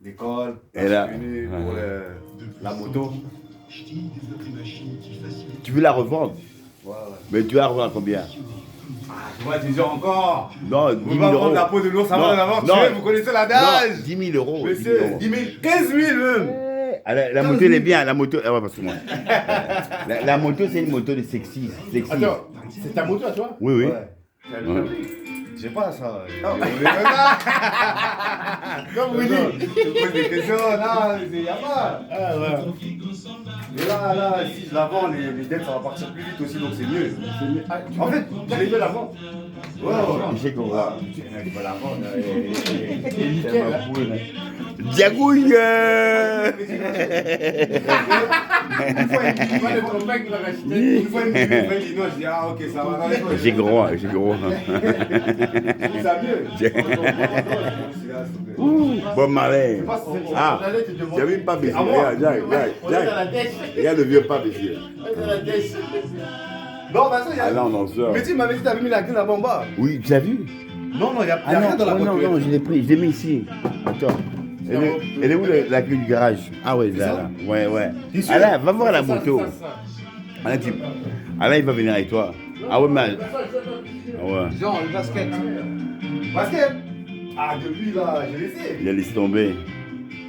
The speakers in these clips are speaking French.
l'école, Et là, là, je suis venu pour la moto. tu veux la revendre? Ouais. Mais tu vas la revendre à combien? Ah, tu vois, tu dis encore. Non, 10 Vous 000 va euros. vendre la peau de l'ours avant Non, de l'avoir non. tué, vous connaissez Non, l'adage. 10 000 euros. 10 000 Monsieur, euros. 10 000, 15 000 même. Ah, la moto, elle est bien. La moto, ah ouais, parce que moi. La moto, c'est une moto de sexy. Attends, c'est ta moto à toi? Oui, oui. Ouais. J'ai pas ça. Comme Oui, Willy. tu me poses des questions, là, il n'y a pas. Ah ouais. Et là, si je la vends, les dettes, ça va partir plus vite aussi, donc c'est mieux. Ah, En fait, tu les veux la vendre? ouais. J'ai compris. Tu vas la vendre. Et nickel, hein. Diagouille. Toi, le trompette qui l'a racheté. Une fois, il me dit non, je dis ah, ok, ça va. J'ai gros, j'ai gros. Je trouve ça mieux. Bon, Marley. Ah, j'avais pas baissé. Regarde, regarde le vieux pape ici. Non, bah ça, il y a. Ah là, on en sort. Mais tu m'avais dit que t'avais mis la clé là-bas en bas. Oui, tu l'as vu? Non, il y a Ah rien non, dans la oh, voiture. non, je l'ai pris, je l'ai mis ici. Attends. Elle est où la clé du garage? Ah ouais, là. Ouais. T'es sûr? Ah là, va voir la Ça, moto. ça. Ah là, il va venir avec toi. Ah ouais, mais. Ah ouais. Jean, le basket. Basket. Ah, depuis là, j'ai laissé. Il a laissé tomber.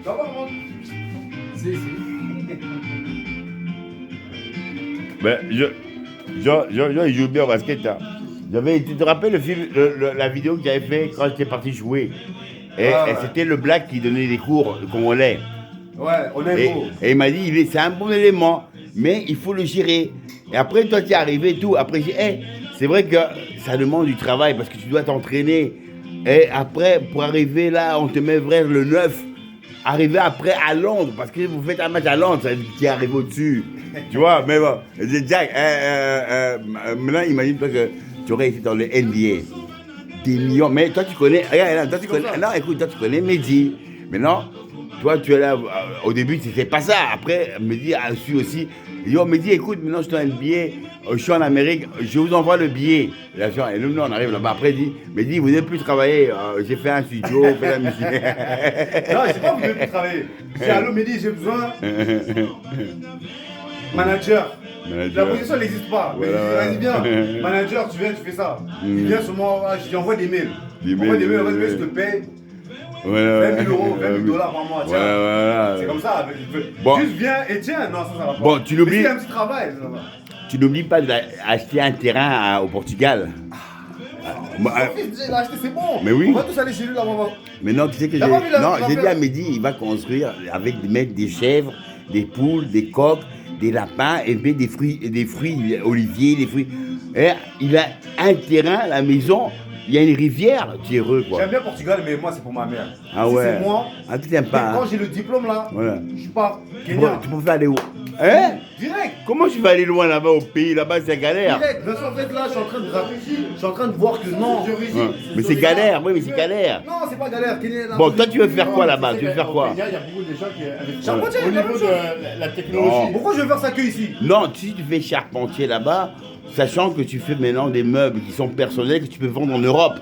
Ça va, moi. Si. Ben, il joue bien au basket. Hein. Tu te rappelles le film, la vidéo que j'avais fait quand j'étais parti jouer? Et c'était le black qui donnait des cours congolais. Ouais, on est beau. Et il m'a dit, c'est un bon élément, mais il faut le gérer. Et après, toi, tu es arrivé et tout. Après, j'ai dit, hey, c'est vrai que ça demande du travail parce que tu dois t'entraîner. Et après, pour arriver là, on te met vers le 9. Arriver après à Londres, parce que vous faites un match à Londres, ça veut dire qu'il arrive au-dessus. Tu vois, mais bon. J'ai dit, Jack, maintenant, imagine-toi que tu aurais été dans le NBA. Des millions. Mais toi, tu connais. Regarde, toi, tu connais. Non, écoute, toi, tu connais Mehdi. Maintenant, toi, tu es là. Au début, c'était pas ça. Après, Mehdi a su aussi. Il dit, oh, Mehdi, écoute, maintenant, je suis en NBA. Je suis en Amérique. Je vous envoie le billet. Et nous, on arrive là-bas. Après, il dit, Mehdi, vous n'avez plus travailler. J'ai fait un studio, fait la musique. Non, je sais pas, vous devez plus travailler. Je dis, allô, Mehdi, j'ai besoin. Manager. La position n'existe pas. Mais vas-y, viens. Manager, tu viens, tu fais ça. Il vient sur moi, je lui envoie des mails. Envoie des mails, je te paye. 20 000 euros, 20 000 $ par mois, tiens. C'est comme ça. Bon. Juste viens et tiens. Non, ça va pas. Bon, tu l'oublies. Mais c'est un petit travail, ça va. Tu n'oublies pas d'acheter un terrain au Portugal. Il a acheté, c'est bon. Mais oui. On va tous aller chez lui là-bas. Mais non, tu sais que T'as pas vu la- j'ai dit à Mehdi, il va construire avec mettre des chèvres, des poules, des coqs, des lapins et mettre des fruits oliviers, des fruits. Et il a un terrain, la maison, il y a une rivière, tu es heureux quoi. J'aime bien Portugal, mais moi c'est pour ma mère. Ah Si ouais. c'est moi. Ah, tu t'aimes pas. Quand Hein? j'ai le diplôme là, Voilà. je pars Kenya. Tu peux aller où? Hein? Direct. Comment tu vas aller loin là-bas au pays? Là-bas c'est galère. Direct. De toute façon, en fait, là, je suis en train de voir que non. Ouais. Mais c'est galère, oui, mais c'est galère. Non, c'est pas galère. Kenya, là, Bon, toi tu veux faire quoi là-bas? Tu veux faire quoi? Il y a beaucoup de gens qui. Charpentier, Au la niveau même de chose. la technologie. Non. Pourquoi je veux faire ça que ici? Non, si tu fais charpentier là-bas, sachant que tu fais maintenant des meubles qui sont personnels que tu peux vendre en Europe.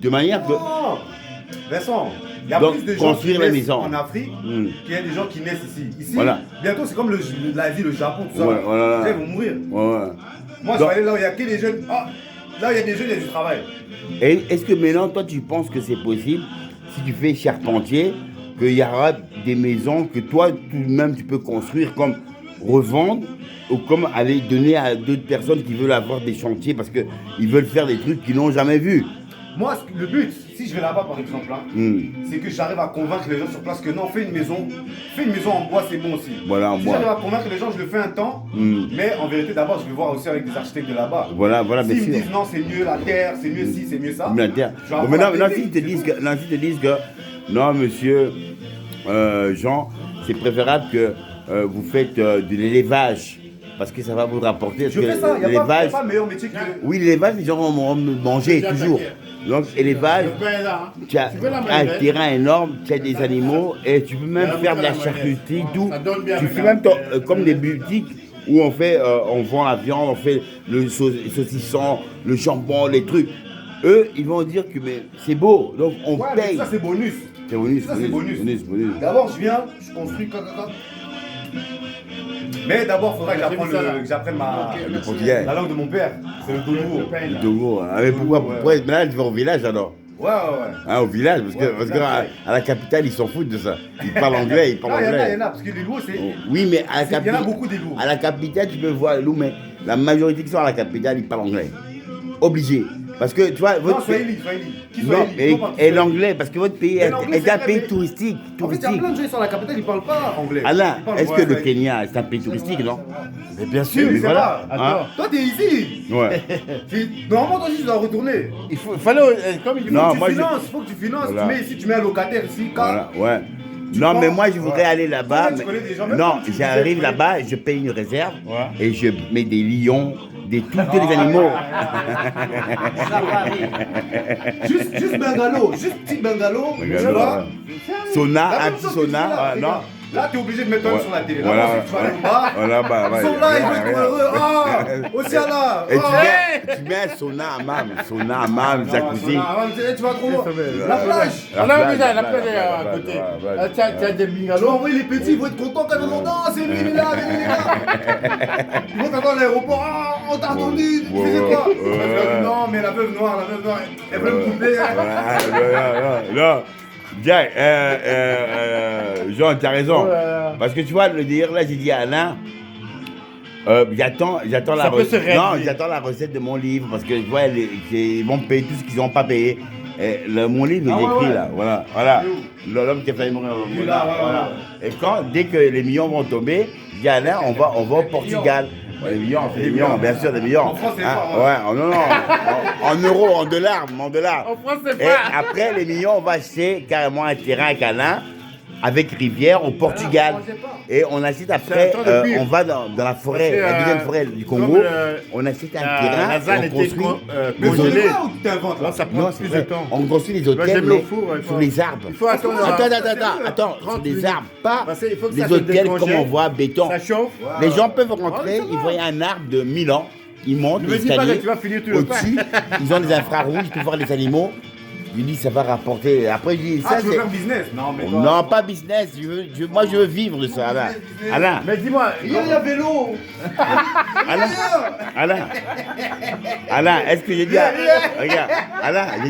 De manière que. Non. Vincent, il y a Donc, plus de gens construire qui la naissent maison. en Afrique Mm. qu'il y a des gens qui naissent ici. Ici, Voilà. bientôt c'est comme l'Asie, le Japon, tout ça. Ouais, voilà. Tu sais, ils vont mourir. Ouais. Moi, je Donc- vais aller là où il y a que des jeunes. Ah, là où il y a des jeunes, il y a du travail. Et est-ce que maintenant, toi, tu penses que c'est possible, si tu fais charpentier, qu'il y aura des maisons que toi, tout-même, tu peux construire comme revendre ou comme aller donner à d'autres personnes qui veulent avoir des chantiers parce qu'ils veulent faire des trucs qu'ils n'ont jamais vus. Moi, le but, si je vais là-bas par exemple, hein, c'est que j'arrive à convaincre les gens sur place que non, fais une maison en bois, c'est bon aussi. Voilà, en si bois. j'arrive à convaincre les gens, je le fais un temps, mais en vérité, d'abord, je vais voir aussi avec des architectes de là-bas. Voilà, bien S'ils me sûr. disent non, c'est mieux la terre, c'est mieux ci, c'est mieux ça. Mais la terre. je vais Bon, avoir maintenant, la s'ils te technique, disent c'est que, non, s'ils te disent que, non, monsieur Jean, c'est préférable que vous faites de l'élevage. Parce que ça va vous rapporter. Je fais ça, il n'y a pas meilleur métier que. Oui, l'élevage, les gens vont manger toujours. Donc, élevage, Le pain est là. Hein. tu as Tu veux la un main, terrain énorme, tu as des animaux et tu peux même Ça faire de la donne la charcuterie, mayonnaise. tout. Ça donne bien Tu avec fais la même comme des boutiques où on vend la viande, on fait le saucisson, le jambon, les trucs. eux, ils vont dire que mais c'est beau, donc on Ouais, mais paye. ça c'est bonus. C'est bonus, ça, c'est bonus. bonus. D'abord, je viens, je construis. Mais d'abord, il faudra que j'apprenne Le portugais. la langue de mon père. C'est le Dogo. Le Togo. Mais pourquoi maintenant tu vas au village alors? Ouais. Hein, au village, parce que à la capitale, ils s'en foutent de ça. Ils parlent anglais, ils parlent Ah, il anglais. y en a, parce que les loups, c'est. Oui, mais à la Il y en a capitale. beaucoup des loups. À la capitale, tu peux voir les loups, mais la majorité qui sont à la capitale, ils parlent anglais. Obligé. Parce que tu vois, Non, votre Swahili. Qui Non, et l'anglais, parce que votre pays Mais l'anglais, est un c'est pays vrai, touristique. En fait, il y a plein de gens qui sont à la capitale, ils parlent pas anglais. Alain, Ils parlent est-ce que le Swahili. Kenya, c'est un pays touristique, non? Mais bien Oui, sûr, mais c'est voilà. vrai. Hein? Toi, t'es ici. Ouais. Normalement, toi aussi, tu dois retourner. Il fallait, comme il dit, Non, Il moi, faut que tu finances. Voilà. Tu mets ici, tu mets un locataire ici. Voilà, ouais. Non, mais moi, je voudrais aller là-bas. Ouais, tu connais des gens, même Non, quand tu j'arrive disais, là-bas, je paye une réserve Ouais. et je mets des lions, tous les animaux. Juste bungalow, juste petit bungalow. Tu Bungalow, vois. ouais. Sauna, La un même petit chose que sauna. là, Ah, les non. gars. Là, t'es obligé de mettre un Ouais. sur la télé. Voilà. Là, tu vas aller au bar. Voilà, bah, Ils sont là, ils vont être heureux. Ah, Océana. Et Ah. tu mets un sauna à mam, jacuzzi. Tu vas trop loin. La plage. On a vu ça, la plage plage, à la côté. plage, Ah, tiens, des Tu vas bungalows. envoyer les petits, ils vont être contents quand ils vont dire, c'est lui, il est là, il est là. Ils vont t'attendre à l'aéroport, ah, on t'a attendu, tu faisais quoi? Non, mais la veuve noire, elle veut me couper. Non, Jack, Jean, tu as raison. Parce que tu vois, le délire, là, j'ai dit à Alain, j'attends la peut se recette. réaliser. Non, j'attends la recette de mon livre parce que tu vois, ils vont me payer tout ce qu'ils n'ont pas payé. Mon livre, Ah, j'ai écrit ouais. là, voilà. L'homme qui a failli mourir. Là, ouais, Voilà. Et dès que les millions vont tomber, je dis à Alain, on va au Portugal. Ouais, les millions, bien sûr, des millions. En France, c'est Hein, pas, ouais, non, en euros, en dollars. En France, c'est Et pas. après les millions, on va acheter carrément un terrain avec Alain, avec rivière au Portugal. Et on achète après, C'est un temps de cuivre. on va dans la forêt, Parce que, la deuxième forêt du Congo. comme, On achète un La terrain, lasagne et on était construit. Mais c'est congelée. là où tu t'inventes là. Là, ça Non, prend c'est plus de vrai. temps. On construit des Moi, hôtels, j'aime le mais four, ouais, sous les arbres. Il faut attendre. Attends, 30 sous les minutes. arbres, pas Parce qu'il faut que les ça se hôtels comme décongèle. on voit, béton. Ça chauffe. Les gens peuvent rentrer, ça va. ils voient un arbre de 1000 ans, ils montent Ne me les dis pas que escaliers, tu vas finir tout le pain. au-dessus, ils ont des infrarouges pour voir les animaux. Je lui dis, ça va rapporter. Après, je dis, ça Ah, tu veux c'est... faire business? Non, mais Non, pas business, moi je veux vivre de ça, Alain. Alain, Mais dis-moi, Il y a vélo. Alain, est-ce que j'ai dit à... Regarde, Alain, j'ai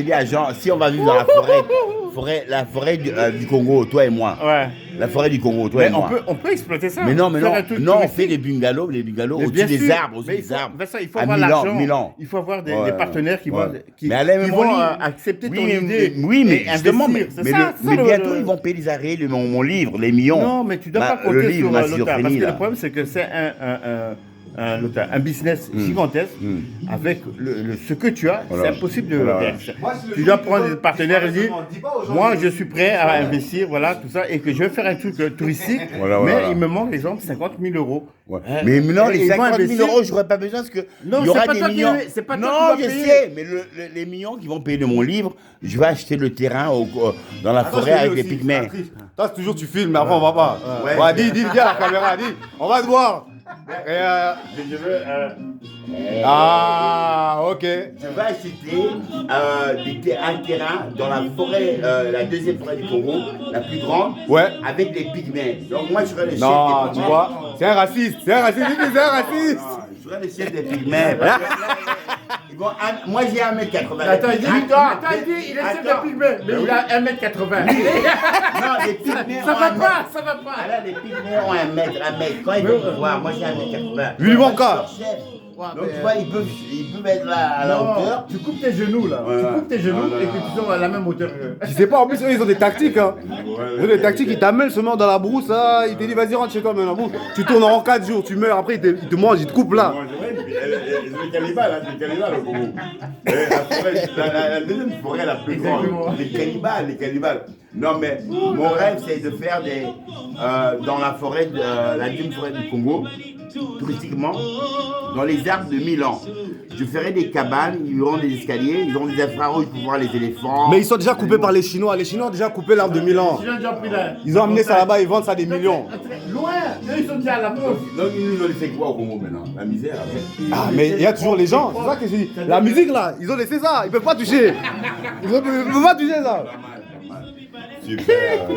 dit à Jean, si on va vivre dans la forêt du Congo, toi et moi. ouais. La forêt du Congo, toi et Mais moi. on peut exploiter ça. Mais non, Faire un truc on touristique. fait des bungalows Mais au-dessus bien des sûr. arbres, Mais ça, il faut À avoir 1000 ans, l'argent. 1000 ans. Il faut avoir des Ouais, partenaires qui ouais. vont, qui Mais Alain, qui mon vont livre. accepter ton Oui, idée. oui, mais et justement, investir. C'est ça, mais le- bientôt ils vont payer les arrêts, mon livre, les millions. Non, mais tu ne dois Ma- pas compter le livre, sur ma l'OTAN. Parce schizophrénie, que là. le problème, c'est que c'est un business gigantesque. Avec ce que tu as, Voilà. c'est impossible de Voilà. réaliser. Moi, si le Tu jour dois où prendre tu des vas- partenaires et dire dis pas aux gens moi de- je suis prêt à investir, voilà, tout ça, et que je vais faire un truc touristique, Voilà, mais voilà. il me manque, exemple, 50 000 euros. Ouais. Hein, Mais non, et les ils vont 50 000 investir. euros, j'aurais pas besoin parce que Non, il y aura c'est pas des toi qui millions. le- c'est pas toi Non, qui je vas payer. sais, mais les millions qui vont payer de mon livre, je vais acheter le terrain dans la Attends, forêt je te avec dis les aussi, pygmés. Patrice, toi, c'est toujours tu filmes, mais après on va pas. Ouais. Ouais, dis à la caméra, dis, on va te voir. Et, Je veux, ah, ok. Je vais acheter un terrain dans la forêt, la deuxième forêt du Congo, la plus grande, Ouais. avec les pygmées. Donc moi, je serai le chef Non, des tu pygmées. vois, c'est un raciste, c'est un raciste, c'est un raciste. Ah, je serai le chef des pygmées. Moi, j'ai 1m80. Attends, il dit, Attends, il est chef attends. de pygmée, mais il a 1m80. Non, les pygmées Ça ont va un pas, mètre. ça va pas. Ah là, les pygmées ont 1 mètre. Quand ils vont me voir, moi j'ai 1m80. Willy Wonka. Moi, je suis leur chef. Donc tu vois, ils peuvent être là à la Non, hauteur. tu coupes tes genoux là, Ouais, tu ouais. coupes tes genoux Ouais, et que tu tombes à la même hauteur que Tu sais pas, en plus, eux, ils ont des tactiques. Hein. Ils ont des tactiques, ils t'amènent seulement dans la brousse. Ah, ils te disent, vas-y, rentre chez toi, mais dans la brousse. Tu tournes en 4 jours, tu meurs. Après, ils te mangent, ils te coupent là. C'est les cannibales, c'est les cannibales au Congo. La deuxième forêt la plus grande. Les cannibales. Non, mais mon rêve, c'est de faire dans la forêt, la deuxième forêt du Congo, touristiquement dans les arbres de Milan. Je ferai des cabanes, ils auront des escaliers, ils auront des infrarouges pour voir les éléphants. Mais ils sont déjà coupés par les Chinois. Les Chinois ont déjà coupé l'arbre de Milan. Ils ont amené ça là-bas, ils vendent ça des millions. Loin, eux, ils sont déjà à la pause. Donc ils nous ont laissé quoi au Congo maintenant? La misère après. Ah, mais il y a toujours les gens. C'est ça que je dis. La musique là, ils ont laissé ça. Ils peuvent pas toucher. Ils peuvent pas toucher ça. Super.